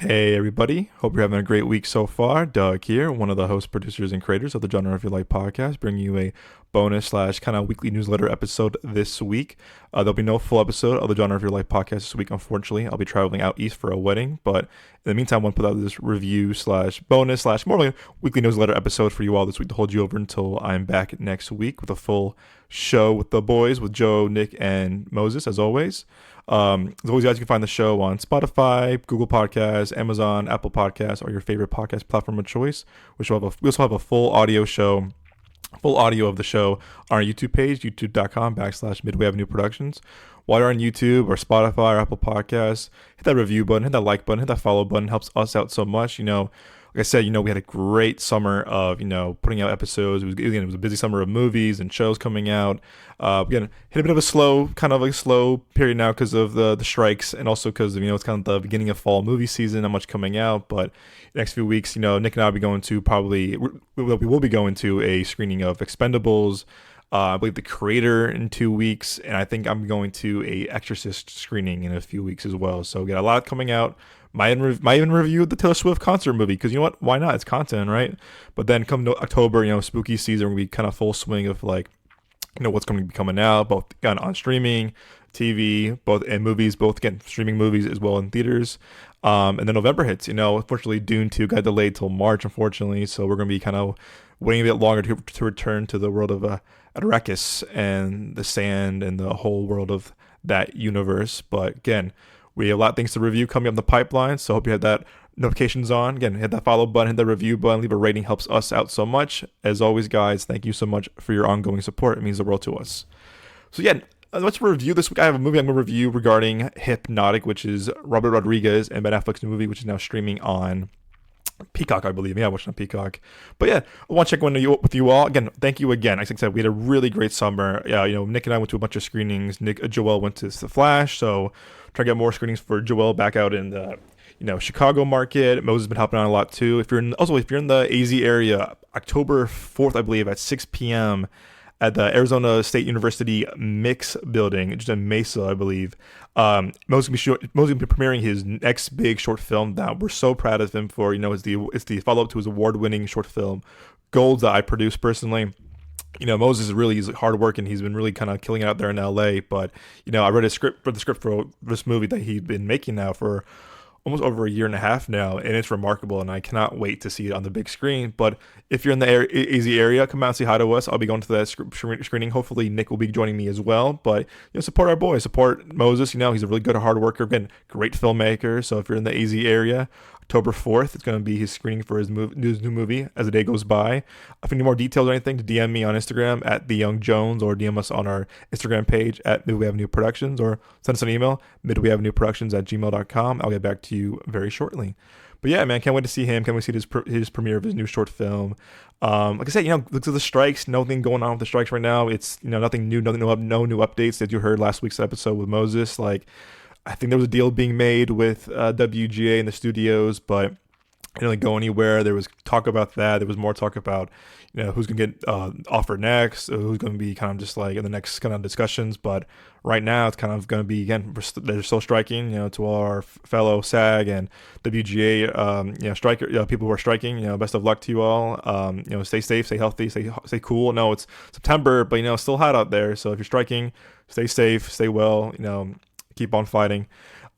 Hey everybody, hope you're having a great week so far. Doug here, one of the hosts, producers, and creators of the Genre of Your Life podcast, bringing you a bonus slash kind of weekly newsletter episode this week. There'll be no full episode of the Genre of Your Life podcast this week, unfortunately. I'll be traveling out east for a wedding, but in the meantime, I want to put out this review slash bonus slash more like a weekly newsletter episode for you all this week to hold you over until I'm back next week with a full show with the boys, with Joe, Nick, and Moses, as always. As always, guys, you can find the show on Spotify, Google Podcasts, Amazon, Apple Podcasts, or your favorite podcast platform of choice. We also have a full audio show, full audio of the show on our YouTube page, youtube.com/Midway Avenue Productions. While you're on YouTube or Spotify or Apple Podcasts, hit that review button, hit that like button, hit that follow button. It helps us out so much. Like I said, we had a great summer of, putting out episodes. It was a busy summer of movies and shows coming out. Again, hit a bit of a slow period now because of the strikes, and also because of, it's kind of the beginning of fall movie season, not much coming out. But next few weeks, Nick and I will be going to we will be going to a screening of Expendables. I believe The Creator in 2 weeks, and I think I'm going to a Exorcist screening in a few weeks as well. So we got a lot coming out. Might even review the Taylor Swift concert movie, because you know what? Why not? It's content, right? But then come October, spooky season, we'll be kind of full swing of what's going to be coming out, both again on streaming, TV, both and movies, both again streaming movies as well in theaters. And then November hits. Unfortunately, Dune 2 got delayed till March, unfortunately. So we're going to be kind of waiting a bit longer to return to the world of Arrakis and the sand and the whole world of that universe. But again, we have a lot of things to review coming up in the pipeline, so I hope you had that notifications on. Again, hit that follow button, hit the review button, leave a rating, helps us out so much. As always, guys, thank you so much for your ongoing support. It means the world to us. So again, let's review this week. I have a movie I'm going to review regarding Hypnotic, which is Robert Rodriguez and Ben Affleck's new movie, which is now streaming on Peacock, I believe. Yeah, I watched on Peacock. But yeah, I want to check in with you all. Again, thank you again. Like I said, we had a really great summer. Yeah, Nick and I went to a bunch of screenings. Joel went to The Flash, so try to get more screenings for Joel back out in the Chicago market. Moses has been helping out a lot too. If you're in the AZ area, October 4th, I believe, at 6 p.m. at the Arizona State University Mix Building, just in Mesa, I believe. Moses gonna be premiering his next big short film that we're so proud of him for. It's the follow up to his award-winning short film Gold that I produced personally. Moses he's hard work, and he's been really kind of killing it out there in LA. But I read the script for this movie that he's been making now for almost over a year and a half now, and it's remarkable, and I cannot wait to see it on the big screen. But if you're in the AZ area, come out and say hi to us. I'll be going to that screening. Hopefully Nick will be joining me as well. But support our boy, support Moses. He's a really good hard worker, again, great filmmaker. So if you're in the AZ area, October 4th, it's going to be his screening for his new movie as the day goes by. If you need more details or anything, to DM me on Instagram at TheYoungJones, or DM us on our Instagram page at Midway Avenue Productions, or send us an email, midwayavenueproductions@gmail.com. I'll get back to you very shortly. But yeah, man, can't wait to see him. Can't wait to see his premiere of his new short film. Like I said, look at the strikes. Nothing going on with the strikes right now. It's nothing new, no new updates that you heard last week's episode with Moses. I think there was a deal being made with WGA in the studios, but it didn't really go anywhere. There was talk about that. There was more talk about, who's going to get offered next, who's going to be kind of just in the next kind of discussions. But right now, it's kind of going to be, again, they're still striking, to all our fellow SAG and WGA, striker, people who are striking, best of luck to you all. Stay safe, stay healthy, stay cool. No, it's September, but, it's still hot out there. So if you're striking, stay safe, stay well, keep on fighting.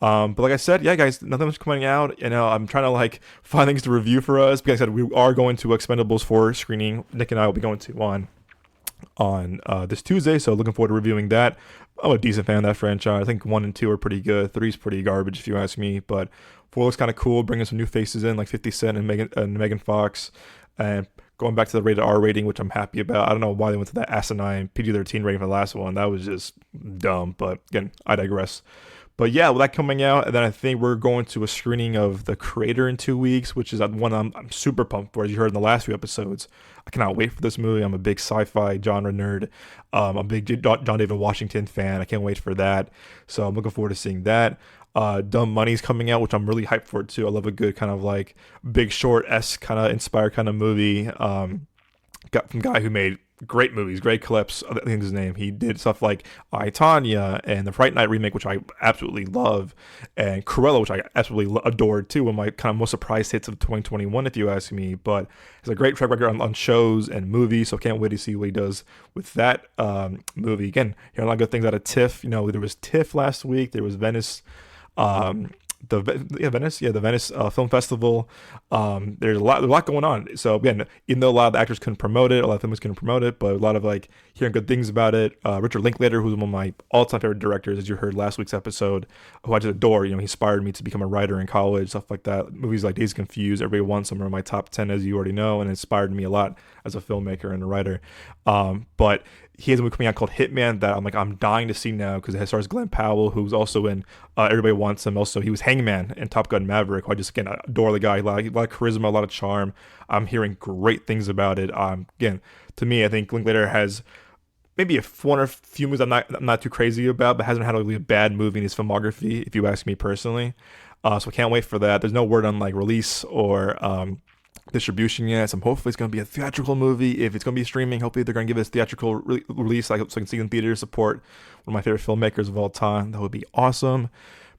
But like I said, yeah, guys, nothing much coming out. I'm trying to find things to review for us. Because I said, we are going to Expendables 4 screening. Nick and I will be going to on this Tuesday, so looking forward to reviewing that. I'm a decent fan of that franchise. I think 1 and 2 are pretty good. 3's pretty garbage if you ask me, but 4 looks kind of cool, bringing some new faces in like 50 Cent and Megan Fox, and going back to the rated R rating, which I'm happy about. I don't know why they went to that asinine PG-13 rating for the last one. That was just dumb, but again, I digress. But yeah, with that coming out, and then I think we're going to a screening of The Creator in 2 weeks, which is one I'm super pumped for, as you heard in the last few episodes. I cannot wait for this movie. I'm a big sci-fi genre nerd. I'm a big John David Washington fan. I can't wait for that. So I'm looking forward to seeing that. Dumb Money's coming out, which I'm really hyped for too. I love a good kind of Big Short-esque kind of inspired kind of movie. Got from guy who made great movies, great clips. I think his name. He did stuff like I, Tanya and the Fright Night remake, which I absolutely love, and Cruella, which I absolutely adored too. One of my kind of most surprise hits of 2021, if you ask me. But it's a great track record on shows and movies, so can't wait to see what he does with that movie. Again, hearing a lot of good things out of TIFF. You know, there was TIFF last week. There was Venice. The Venice Film Festival. There's a lot going on. So again, even though a lot of the actors couldn't promote it, a lot of filmmakers couldn't promote it, but a lot of like hearing good things about it. Richard Linklater, who's one of my all-time favorite directors, as you heard last week's episode, who I just adore. You know, he inspired me to become a writer in college, stuff like that. Movies like Days Confused, Everybody Wants Some are in my top 10, as you already know, and inspired me a lot as a filmmaker and a writer. But he has a movie coming out called Hitman that I'm dying to see now because it stars Glenn Powell, who's also in Everybody Wants Him. Also, he was Hangman in Top Gun Maverick. I just, again, adore the guy. A lot of charisma, a lot of charm. I'm hearing great things about it. Again, to me, I think Linklater has maybe one or few movies I'm not too crazy about, but hasn't had a bad movie in his filmography, if you ask me personally. So I can't wait for that. There's no word on like release or distribution yet, so hopefully it's going to be a theatrical movie. If it's going to be streaming, hopefully they're going to give us theatrical release so I can see it in theaters, support one of my favorite filmmakers of all time. That would be awesome.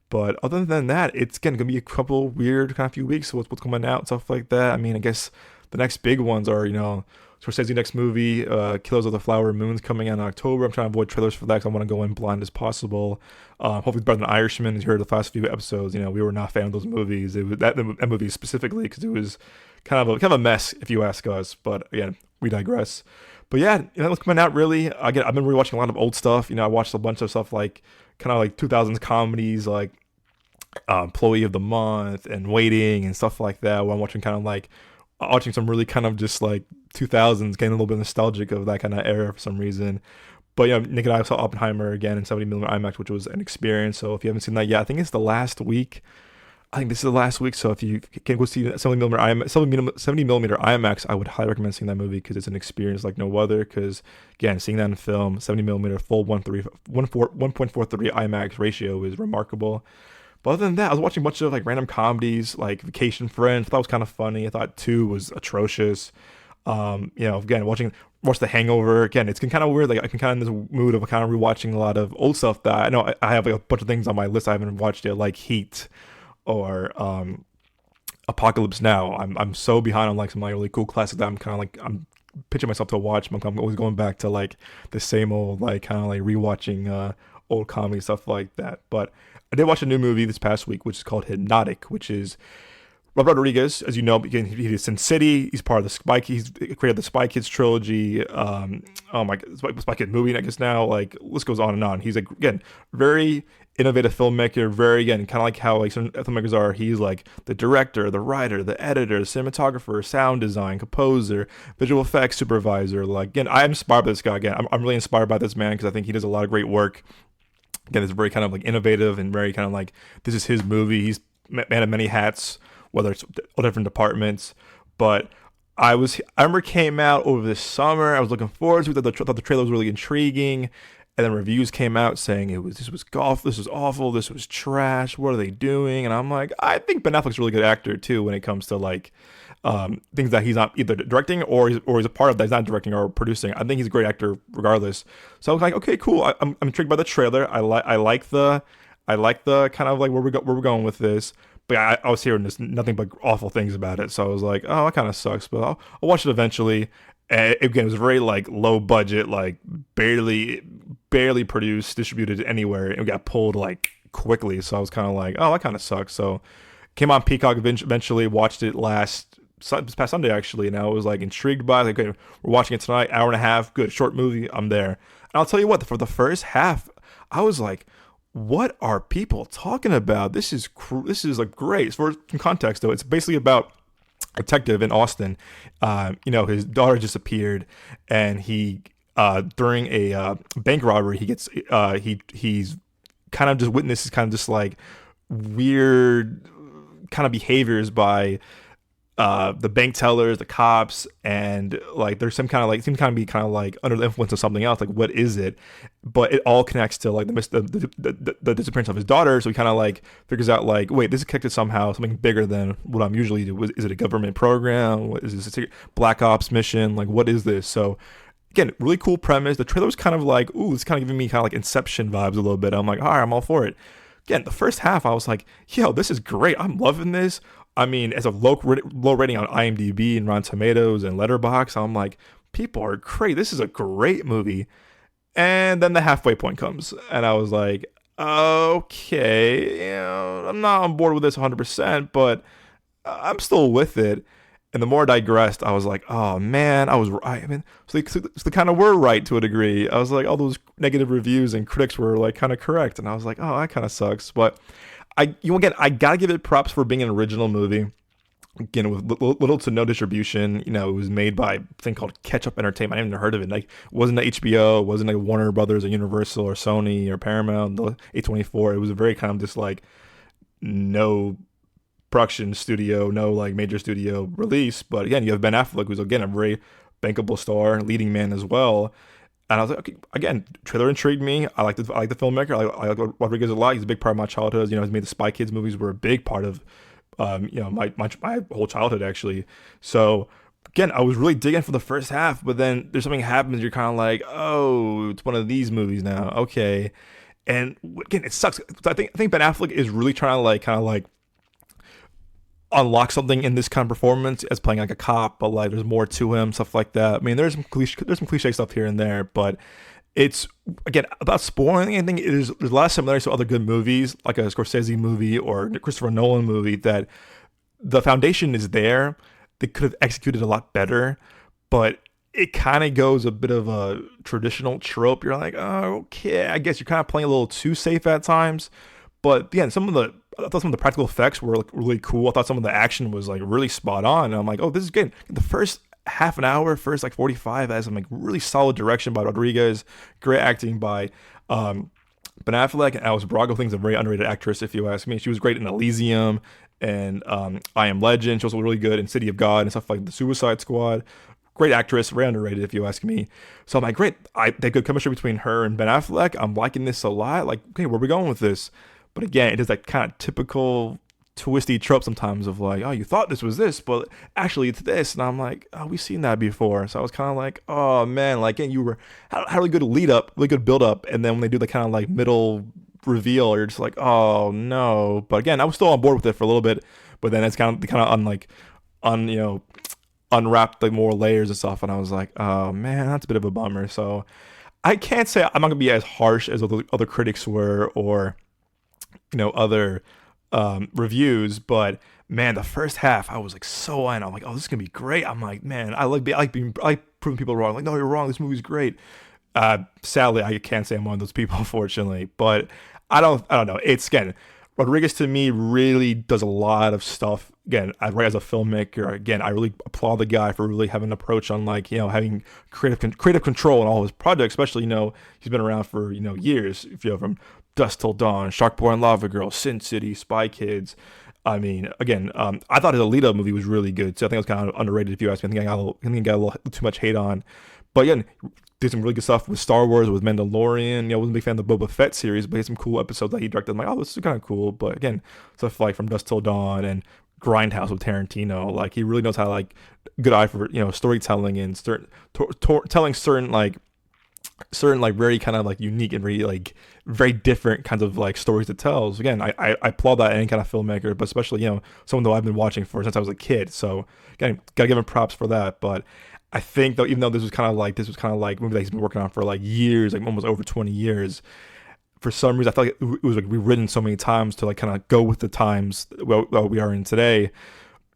But other than that, it's again going to be a couple weird kind of few weeks with what's coming out, stuff like that. I mean, I guess the next big ones are, you know, Scorsese's next movie, Killers of the Flower Moon's coming out in October. I'm trying to avoid trailers for that because I want to go in blind as possible. Hopefully it's better than Irishman. As you heard the last few episodes, you know, we were not a fan of those movies. It was that movie specifically because it was kind of a mess, if you ask us. But again, we digress. But yeah, you know, what's coming out really. Again, I've been rewatching a lot of old stuff. You know, I watched a bunch of stuff like kind of like 2000s comedies like Employee of the Month and Waiting and stuff like that, where I'm watching kind of like watching some really kind of just like 2000s, getting a little bit nostalgic of that kind of era for some reason. But yeah, Nick and I saw Oppenheimer again in 70mm IMAX, which was an experience. So if you haven't seen that yet, I think it's the last week. I think this is the last week. So if you can go see 70mm IMAX, I would highly recommend seeing that movie because it's an experience like no other. Because again, seeing that in film, 70mm full 1.43 IMAX ratio is remarkable. But other than that, I was watching a bunch of like random comedies, like Vacation Friends. I thought it was kind of funny. I thought 2 was atrocious. You know, again, watch The Hangover. Again, it's kind of weird. Like I can kind of in this mood of kind of rewatching a lot of old stuff that I know I have like a bunch of things on my list I haven't watched yet, like Heat or Apocalypse Now. I'm so behind on like some like really cool classics that I'm pitching myself to watch. I'm always going back to like the same old like kind of like rewatching old comedy stuff like that. But I did watch a new movie this past week, which is called Hypnotic, which is Robert Rodriguez, as you know, he did Sin City. He's part of the Spy. He's created the Spy Kids trilogy. Oh my God, Spy Kids movie, I guess now. Like, list goes on and on. He's like, again, very innovative filmmaker. Very, again, kind of like how like some filmmakers are. He's like the director, the writer, the editor, the cinematographer, sound design, composer, visual effects supervisor. Like, again, I'm inspired by this guy. Again, I'm really inspired by this man because I think he does a lot of great work. Again, it's very kind of like innovative and very kind of like this is his movie. He's man of many hats, whether it's all different departments. But I remember it came out over the summer. I was looking forward to it. I thought the trailer was really intriguing. And then reviews came out saying this was awful, this was trash, what are they doing? And I'm like, I think Ben Affleck's a really good actor too when it comes to like things that he's not either directing or he's a part of that he's not directing or producing. I think he's a great actor regardless. So I was like, okay, cool. I'm intrigued by the trailer. I like the kind of like where we're going with this. But I was hearing nothing but awful things about it. So I was like, oh, that kind of sucks. But I'll watch it eventually. And again, it was very like low budget, like barely produced, distributed anywhere. It got pulled like quickly. So I was kind of like, oh, that kind of sucks. So came on Peacock eventually, watched it this past Sunday actually. And I was like intrigued by it. Like, okay, we're watching it tonight, hour and a half, good, short movie. I'm there. And I'll tell you what, for the first half, I was like, what are people talking about? This is like great. For some context though, it's basically about a detective in Austin. You know, his daughter disappeared, and he during a bank robbery, he gets he's kind of just witnesses kind of just like weird kind of behaviors by the bank tellers, the cops, and like there's some kind of like seems kind of be kind of like under the influence of something else. Like, what is it? But it all connects to like the disappearance of his daughter. So he kind of like figures out like, wait, this is connected somehow, something bigger than what I'm usually do. Is it a government program? What is this a secret black ops mission? Like, what is this? So again, really cool premise. The trailer was kind of like, ooh, it's kind of giving me kind of like Inception vibes a little bit. I'm like, all right, I'm all for it. Again, the first half, I was like, yo, this is great. I'm loving this. I mean, as a low rating on IMDb and Rotten Tomatoes and Letterboxd, I'm like, people are great. This is a great movie. And then the halfway point comes, and I was like, okay, I'm not on board with this 100%, but I'm still with it. And the more I digressed, I was like, oh man, I was right. I mean, so they kind of were right to a degree. I was like, all those negative reviews and critics were like kind of correct. And I was like, oh, that kind of sucks. But again, I gotta give it props for being an original movie. Again, with little to no distribution. It was made by a thing called Catch Up Entertainment. I didn't even heard of it. Like, it wasn't a HBO, it wasn't like Warner Brothers or Universal or Sony or Paramount, the A24. It was a very kind of just like no production studio, no like major studio release. But again, you have Ben Affleck, who's again a very bankable star, leading man as well. And I was like, okay, again, trailer intrigued me. I like the filmmaker. I like Rodriguez a lot. He's a big part of my childhood. He's made the Spy Kids movies were a big part of, my whole childhood actually. So again, I was really digging for the first half, but then there's something happens. You're kind of like, oh, it's one of these movies now. Okay. And again, it sucks. I think Ben Affleck is really trying to like kind of like unlock something in this kind of performance as playing like a cop, but like there's more to him, stuff like that. I mean, there's some cliche stuff here and there, but it's again about spoiling anything. There's a lot of similarities to other good movies, like a Scorsese movie or a Christopher Nolan movie, that the foundation is there. They could have executed a lot better, but it kind of goes a bit of a traditional trope. You're like, oh, okay, I guess you're kind of playing a little too safe at times. But again, I thought some of the practical effects were like really cool. I thought some of the action was like really spot on. And I'm like, oh, this is good. The first half an hour, first like 45, has some like really solid direction by Rodriguez, great acting by Ben Affleck, and Alice Braga. Thing's a very underrated actress, if you ask me. She was great in Elysium and I Am Legend. She was also really good in City of God and stuff like The Suicide Squad. Great actress, very underrated, if you ask me. So I'm like, great. They good chemistry between her and Ben Affleck. I'm liking this a lot. Like, okay, where are we going with this? But again, it is that kind of typical twisty trope sometimes of like, oh, you thought this was this, but actually it's this. And I'm like, oh, we've seen that before. So I was kind of like, oh man, like, and you had a really good lead up, really good build up. And then when they do the kind of like middle reveal, you're just like, oh no. But again, I was still on board with it for a little bit. But then it's kind of unwrapped like more layers and stuff. And I was like, oh man, that's a bit of a bummer. So I can't say I'm not gonna be as harsh as other critics were, or other reviews, but man, the first half I was like so in. I'm like, oh, this is gonna be great. I'm like, man, I like proving people wrong. Like, no, you're wrong. This movie's great. Sadly, I can't say I'm one of those people, unfortunately. But I don't know. It's again, Rodriguez to me really does a lot of stuff. Again, right as a filmmaker, again, I really applaud the guy for really having an approach on like having creative control in all his projects. Especially he's been around for years. From Dust Till Dawn, Shark Boy and Lava Girl, Sin City, Spy Kids. I mean, again, I thought his Alita movie was really good. So I think it was kind of underrated, if you ask me. I think I got a little too much hate on. But again, did some really good stuff with Star Wars, with Mandalorian. I wasn't a big fan of the Boba Fett series, but he had some cool episodes that he directed. I'm like, oh, this is kind of cool. But again, stuff like From Dusk Till Dawn and Grindhouse with Tarantino. Like, he really knows how to, like, good eye for storytelling and telling certain very kind of like unique and very like very different kinds of like stories to tell. So again, I applaud that in any kind of filmmaker, but especially someone that I've been watching for since I was a kid. So again, gotta give him props for that. But I think though, even though this was kind of like a movie that he's been working on for like years, like almost over 20 years, for some reason I felt like it was like rewritten so many times to like kind of go with the times that we are in today.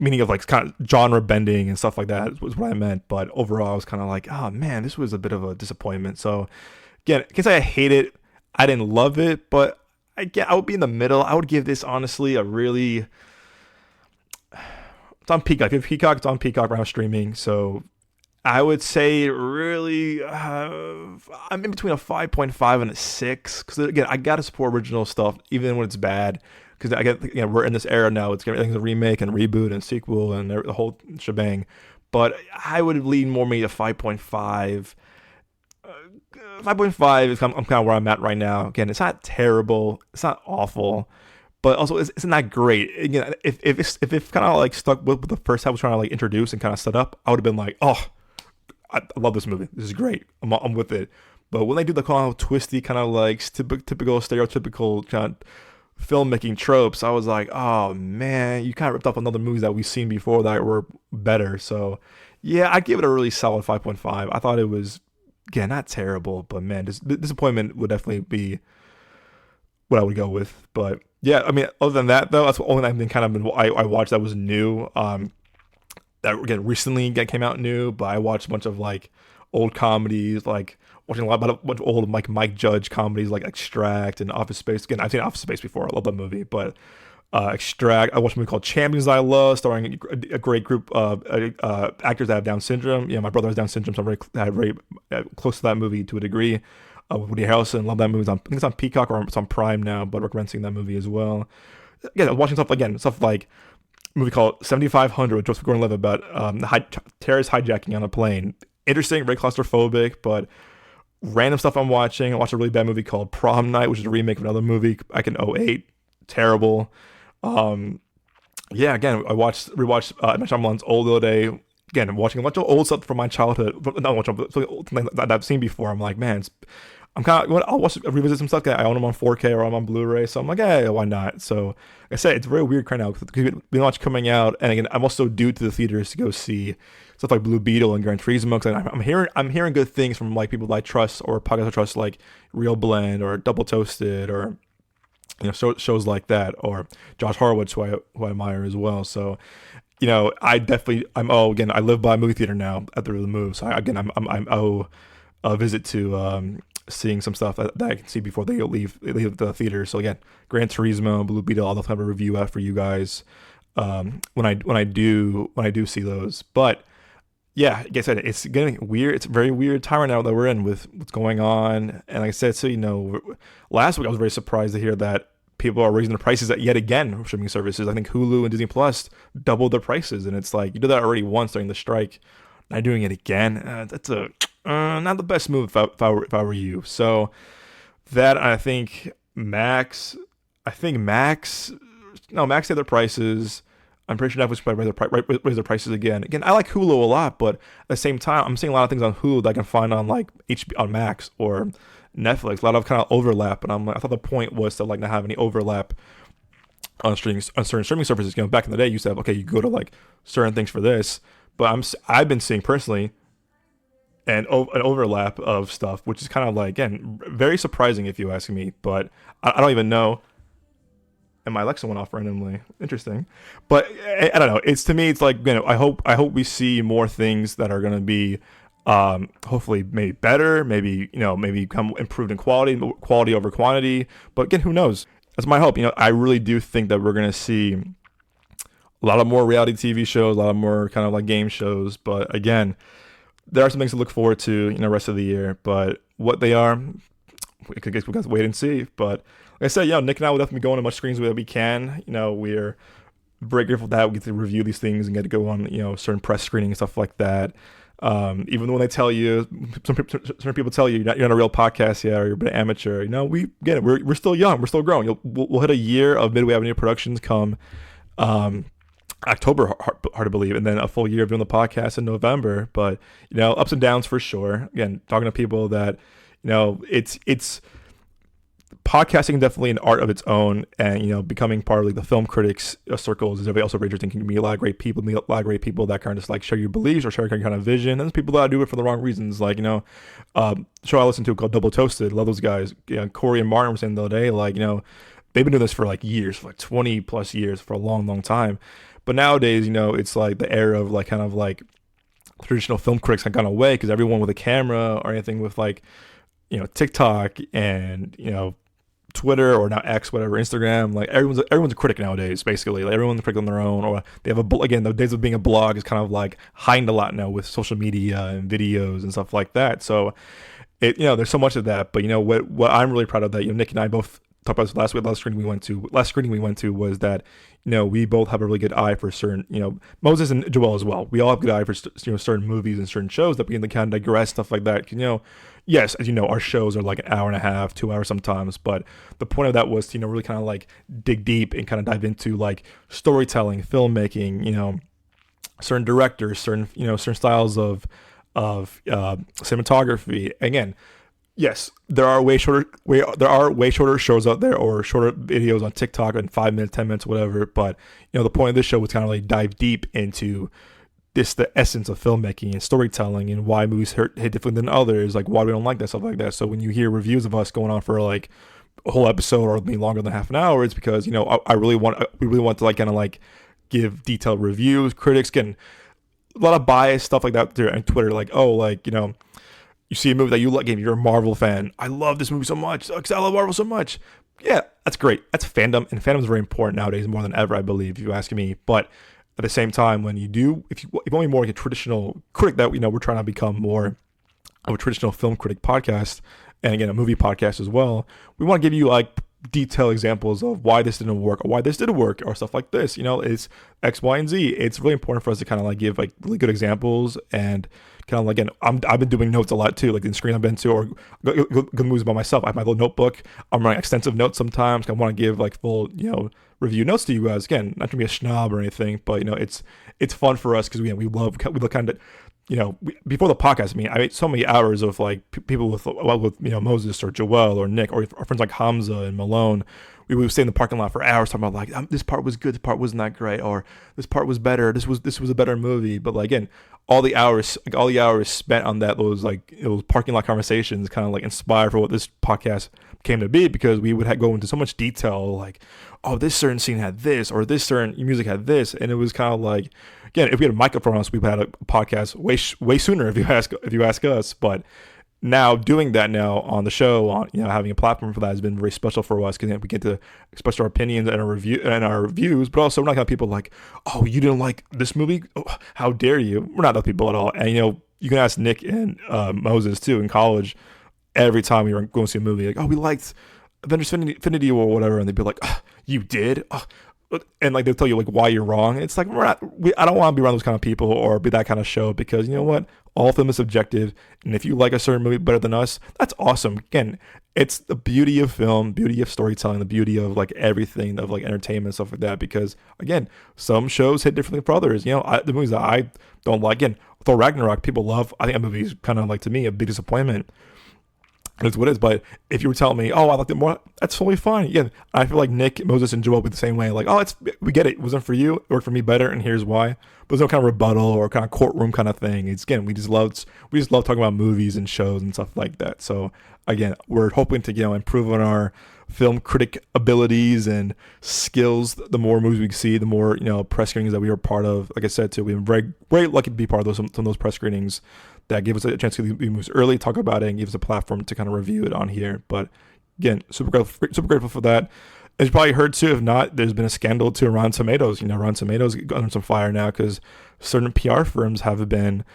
Meaning of like kind of genre bending and stuff like that was what I meant. But overall, I was kind of like, oh man, this was a bit of a disappointment. So again, I can't say I hate it. I didn't love it, but I would be in the middle. I would give this honestly a really. It's on Peacock. If you have Peacock, it's on Peacock right now streaming. So I would say really, I'm in between a 5.5 and a 6. Because again, I gotta support original stuff even when it's bad. Because I get, we're in this era now. Everything's a remake and reboot and sequel and the whole shebang. But I would lean more maybe a 5.5. 5.5 is I'm kind of where I'm at right now. Again, it's not terrible. It's not awful. But also, it's not great. Again, if it's kind of like stuck with the first half I was trying to like introduce and kind of set up, I would have been like, oh, I love this movie. This is great. I'm with it. But when they do the kind of twisty, kind of like typical, stereotypical kind of filmmaking tropes, I was like, oh man, you kind of ripped off another movies that we've seen before that were better. So yeah, I give it a really solid 5.5. I thought it was, again, not terrible, but man, disappointment would definitely be what I would go with. But yeah, I mean, other than that though, that's the only thing kind of I watched that was new. That again recently came out new, but I watched a bunch of like old comedies, like watching a bunch of old like Mike Judge comedies like Extract and Office Space. Again, I've seen Office Space before. I love that movie, but Extract. I watched a movie called Champions I Love, starring a great group of actors that have Down syndrome. Yeah, my brother has Down syndrome, so I'm very close to that movie to a degree. Woody Harrelson, love that movie. I think it's on Peacock or it's on Prime now, but recommend seeing that movie as well. Again, I was watching stuff like a movie called 7500 with Joseph Gordon-Levitt about terrorist hijacking on a plane. Interesting, very claustrophobic, but random stuff I'm watching. I watched a really bad movie called Prom Night, which is a remake of another movie back in '08. Terrible. Yeah, again, rewatched M. Night Shyamalan's Old the other day. Again, I'm watching a bunch of old stuff from my childhood. Not much, but something that I've seen before. I'm like, man, I'm kind of, I'll revisit some stuff. I own them on 4K or I'm on Blu-ray, so I'm like, hey, why not? So, like I said, it's very weird right now because we much coming out, and again, I'm also due to the theaters to go see stuff like Blue Beetle and Gran Turismo. Because I'm hearing good things from like people that I trust or podcasts I trust, like Real Blend or Double Toasted or shows like that, or Josh Horowitz, who I admire as well. So, I live by a movie theater now after the move. So I'm owe a visit to seeing some stuff that I can see before they leave the theater. So again, Gran Turismo, Blue Beetle, I'll have a review out for you guys when I do see those. But yeah, like I said, it's getting weird. It's a very weird time right now that we're in with what's going on. And like I said, so last week I was very surprised to hear that people are raising the prices yet again for streaming services. I think Hulu and Disney Plus doubled their prices, and it's like you did that already once during the strike. Not doing it again. That's not the best move if I were you. So that, I think Max had their prices. I'm pretty sure Netflix probably raise their prices again. Again, I like Hulu a lot, but at the same time, I'm seeing a lot of things on Hulu that I can find on like on Max or Netflix. A lot of kind of overlap, and I thought the point was to like not have any overlap on certain streaming services. Back in the day, you used to have, okay, you go to like certain things for this, but I've been seeing personally an overlap of stuff, which is kind of like, again, very surprising if you ask me. But I don't even know. And my Alexa went off randomly. Interesting, but I don't know. It's, to me, it's like, I hope we see more things that are going to be, hopefully maybe better, maybe become improved in quality over quantity. But again, who knows? That's my hope. I really do think that we're going to see a lot of more reality TV shows, a lot of more kind of like game shows. But again, there are some things to look forward to, rest of the year. But what they are, we got to wait and see. But like I said, Nick and I will definitely go on as much screens that we can. We're very grateful that we get to review these things and get to go on, certain press screening and stuff like that. Even when they tell you, certain people tell you you're not a real podcast yet, or you're an amateur. We get it. We're still young. We're still growing. We'll hit a year of Midway Avenue Productions come October, hard to believe, and then a full year of doing the podcast in November. But ups and downs for sure. Again, talking to people that it's podcasting, definitely an art of its own, and becoming part of like the film critics circles is also very interesting. Can meet a lot of great people, that kind of just like share your beliefs or share your kind of vision. And there's people that do it for the wrong reasons, like show I listened to called Double Toasted. Love those guys. Corey and Martin were saying the other day, like they've been doing this for like years, for like 20 plus years, for a long time. But nowadays, it's like the era of like kind of like traditional film critics have gone away, because everyone with a camera or anything with like TikTok and Twitter, or now X, whatever, Instagram, like everyone's a critic nowadays, basically. Like everyone's a critic on their own, or they have again, the days of being a blog is kind of like heightened a lot now with social media and videos and stuff like that. So there's so much of that. But what I'm really proud of, that Nick and I both talked about this last screening we went to was that we both have a really good eye for certain, Moses and Joel as well. We all have good eye for certain movies and certain shows that we can kind of digress, stuff like that. Yes, as our shows are like an hour and a half, 2 hours sometimes, but the point of that was to really kind of like dig deep and kind of dive into like storytelling, filmmaking, certain directors, certain styles of of cinematography. Again, yes, there are way shorter shows out there, or shorter videos on TikTok in 5 minutes, 10 minutes, whatever. But the point of this show was kind of like dive deep into the essence of filmmaking and storytelling, and why movies hit differently than others, like why we don't like that, stuff like that. So when you hear reviews of us going on for like a whole episode or maybe longer than half an hour, it's because we really want to like kind of like give detailed reviews, critics getting a lot of bias stuff like that there on Twitter, like, oh, like, you see a movie that you like, you're a Marvel fan, I love this movie so much because I love Marvel so much. Yeah, that's great. That's fandom, and fandom is very important nowadays more than ever, I believe, if you ask me. But at the same time, when if you want to be more like a traditional critic, that we're trying to become more of a traditional film critic podcast, and again a movie podcast as well, we want to give you like detailed examples of why this didn't work or why this did work or stuff like this. It's X, Y, and Z. It's really important for us to kind of like give like really good examples, and kind of like, again, I've been doing notes a lot too, like in screen I've been to, or good movies by myself. I have my little notebook. I'm writing extensive notes sometimes. I want to give like full review notes to you guys. Again, not gonna be a snob or anything, but it's fun for us because we look kind of before the podcast. I mean, I ate so many hours of like people with Moses or Joel or Nick or our friends like Hamza and Malone. We would stay in the parking lot for hours talking about like, this part was good, this part wasn't that great, or this part was better, this was a better movie. But like, again, all the hours spent on those parking lot conversations kind of like inspired for what this podcast came to be, because we would go into so much detail, like, oh, this certain scene had this, or this certain music had this, and it was kind of like, again, if we had a microphone on us, we would have had a podcast way sooner, if you ask us. But now doing that now on the show, on having a platform for that has been very special for us, because we get to express our opinions and our views, but also we're not gonna have people like, oh, you didn't like this movie, oh, how dare you. We're not those people at all. And you can ask Nick and Moses too in college. Every time we were going to see a movie, like, oh, we liked Avengers Infinity War or whatever, and they'd be like, oh, you did? Oh. And like they'll tell you like why you're wrong. It's like I don't want to be around those kind of people or be that kind of show, because you know what? All film is subjective, and if you like a certain movie better than us, that's awesome. Again, it's the beauty of film, beauty of storytelling, the beauty of like everything, of like entertainment, stuff like that. Because again, some shows hit differently for others. The movies that I don't like, again, Thor Ragnarok, people love. I think that movie is kind of like, to me, a big disappointment. It's what it is. But if you were telling me, oh, I liked it more, that's totally fine. Again, I feel like Nick, Moses, and Joel will be the same way. Like, oh, we get it. It wasn't for you. It worked for me better, and here's why. But there's no kind of rebuttal or kind of courtroom kind of thing. It's, again, we just love talking about movies and shows and stuff like that. So again, we're hoping to improve on our film critic abilities and skills. The more movies we see, the more press screenings that we are part of. Like I said too, we've been very, very lucky to be part of some of those press screenings that give us a chance to see the movies early, talk about it, and give us a platform to kind of review it on here. But again, super grateful for that. As you probably heard too, if not, there's been a scandal too around Tomatoes. Rotten Tomatoes under some fire now, because certain PR firms have been,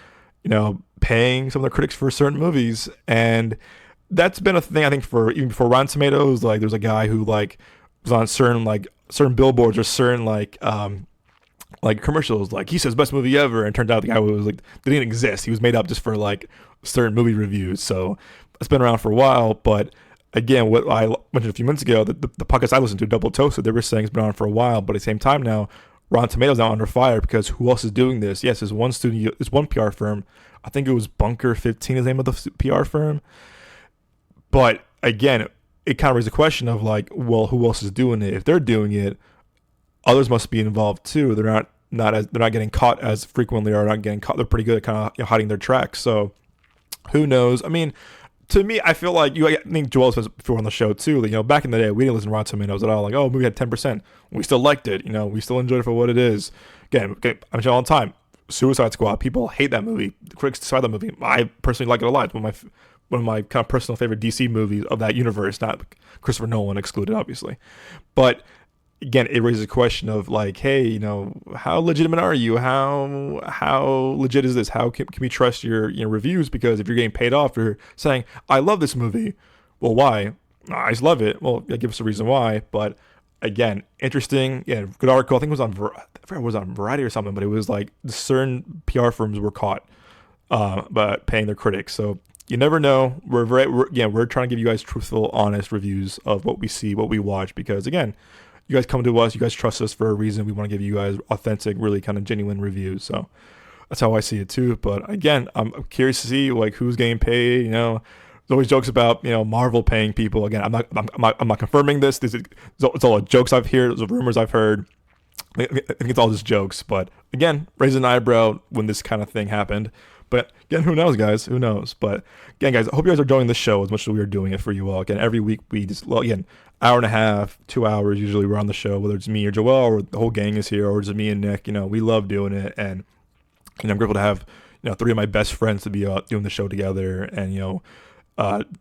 paying some of their critics for certain movies, and that's been a thing, I think, for even before Rotten Tomatoes. Like, there's a guy who like was on certain billboards or certain like commercials, like he says best movie ever, and turned out the guy was like, they didn't exist. He was made up just for like certain movie reviews. So it's been around for a while. But again, what I mentioned a few minutes ago, the podcast I listened to, Double Toasted, they were saying it's been on for a while, but at the same time now, Rotten Tomatoes now under fire, because who else is doing this? Yes, there's one PR firm. I think it was Bunker 15 is the name of the PR firm. But again, it kind of raises the question of like, well, who else is doing it? If they're doing it, others must be involved too. They're not getting caught as frequently, or not getting caught. They're pretty good at kind of hiding their tracks. So who knows? I mean, to me, I feel like I think Joel says before on the show too. Back in the day, we didn't listen to Rotten Tomatoes at all. Like, oh, movie had 10%. We still liked it. We still enjoyed it for what it is. Again, I'm saying all the time, Suicide Squad. People hate that movie. The critics decide that movie. I personally like it a lot. It's one of my kind of personal favorite DC movies of that universe. Not Christopher Nolan excluded, obviously, but again, it raises a question of like, hey, how legitimate are you? How legit is this? How can we trust your reviews? Because if you're getting paid off for saying, I love this movie, well, why? I just love it. Well, give us a reason why. But again, interesting. Yeah, good article. I think it was on Variety or something, but it was like certain PR firms were caught, but paying their critics. So you never know. We're trying to give you guys truthful, honest reviews of what we see, what we watch, because again, you guys come to us, you guys trust us for a reason. We want to give you guys authentic, really kind of genuine reviews. So That's how I see it too. But again, I'm curious to see like who's getting paid. There's always jokes about Marvel paying people. Again, I'm not confirming this. It's all jokes I've heard. It's rumors I've heard. I think it's all just jokes. But again, raise an eyebrow when this kind of thing happened. But again, who knows, guys? Who knows? But again, guys, I hope you guys are enjoying the show as much as we are doing it for you all. Again, every week we just, again, hour and a half, 2 hours usually we're on the show, whether it's me or Joel or the whole gang is here or just me and Nick. We love doing it. And I'm grateful to have, three of my best friends to be doing the show together. And,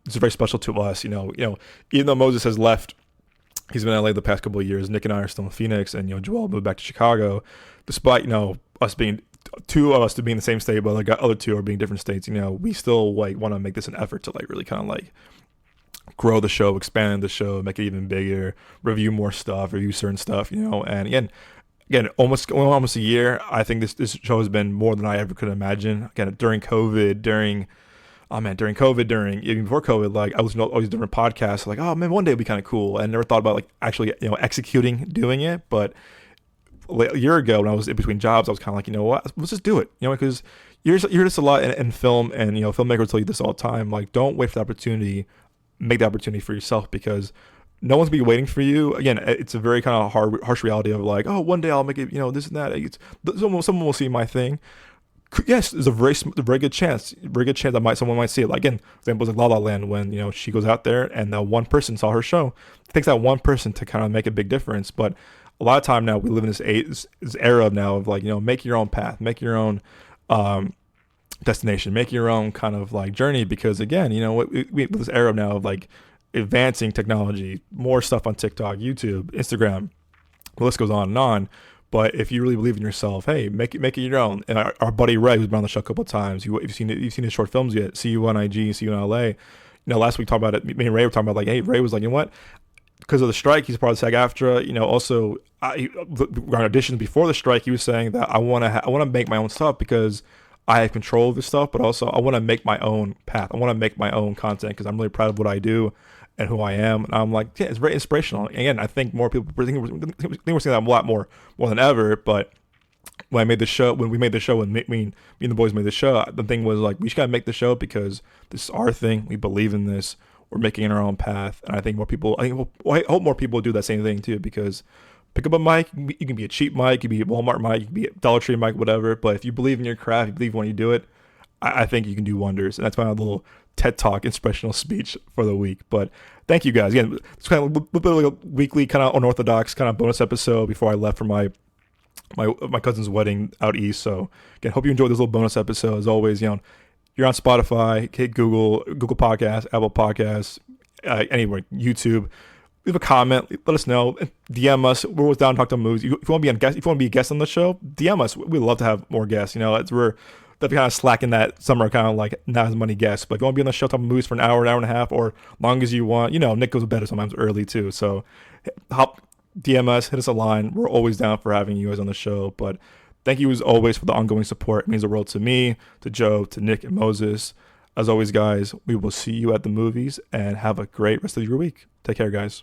it's very special to us. Even though Moses has left, he's been in LA the past couple of years. Nick and I are still in Phoenix, and Joel moved back to Chicago, despite us being two of us to be in the same state, but the other two are being different states. We still want to make this an effort to really kind of grow the show, expand the show, make it even bigger, review more stuff, review certain stuff. And again, almost a year. I think this show has been more than I ever could imagine. Again, during COVID, during even before COVID, I was always doing podcasts. Oh man, one day it'd be kind of cool. And never thought about actually executing doing it. But a year ago when I was in between jobs, I was kind of you know what, let's just do it. Because you're just a lot in film, and filmmakers tell you this all the time. Don't wait for the opportunity, make the opportunity for yourself, because no one's gonna be waiting for you. Again, it's a very kind of harsh reality of oh, one day I'll make it. This and that. Someone will see my thing. Yes, there's a very good chance that someone might see it. Again, examples like La La Land, when she goes out there and that one person saw her show. It takes that one person to kind of make a big difference. But a lot of time now we live in this era now of make your own path, make your own destination, make your own kind of journey. Because again, we this era now of advancing technology, more stuff on TikTok, YouTube, Instagram, the list goes on and on. But if you really believe in yourself, hey, make it your own. And our buddy Ray, who's been on the show a couple of times, you've seen his short films yet? See you on IG, see you in LA. Last week talked about it. Me and Ray were talking about hey, Ray was you know what? Because of the strike, he's part of SAG-AFTRA. Also, on auditions before the strike, he was saying that I want to make my own stuff because I have control of this stuff, but also I want to make my own path. I want to make my own content because I'm really proud of what I do and who I am. And I'm yeah, it's very inspirational. Again, I think more people think we're seeing that a lot more than ever. But when we made the show, when me and the boys made the show, the thing was we just gotta make the show because this is our thing. We believe in this. We're making it our own path. And I think I hope more people do that same thing too, because pick up a mic. You can be a cheap mic, you can be a Walmart mic, you can be a Dollar Tree mic, whatever. But if you believe in your craft, you believe when you do it, I think you can do wonders. And that's my little TED Talk inspirational speech for the week. But thank you guys. Again, it's kind of a little bit a weekly, kind of unorthodox kind of bonus episode before I left for my cousin's wedding out east. So again, hope you enjoyed this little bonus episode. As always, you're on Spotify, hit Google Podcasts, Apple Podcasts, anywhere, YouTube. Leave a comment. Let us know. DM us. We're always down to talk to movies. If you want to be a guest on the show, DM us. We'd love to have more guests. We're kind of slacking that summer, kind of not as many guests. But if you want to be on the show talking movies for an hour and a half, or long as you want, Nick goes to bed sometimes early too. So hop, DM us, hit us a line. We're always down for having you guys on the show. But thank you as always for the ongoing support. It means the world to me, to Joe, to Nick, and Moses. As always, guys, we will see you at the movies, and have a great rest of your week. Take care, guys.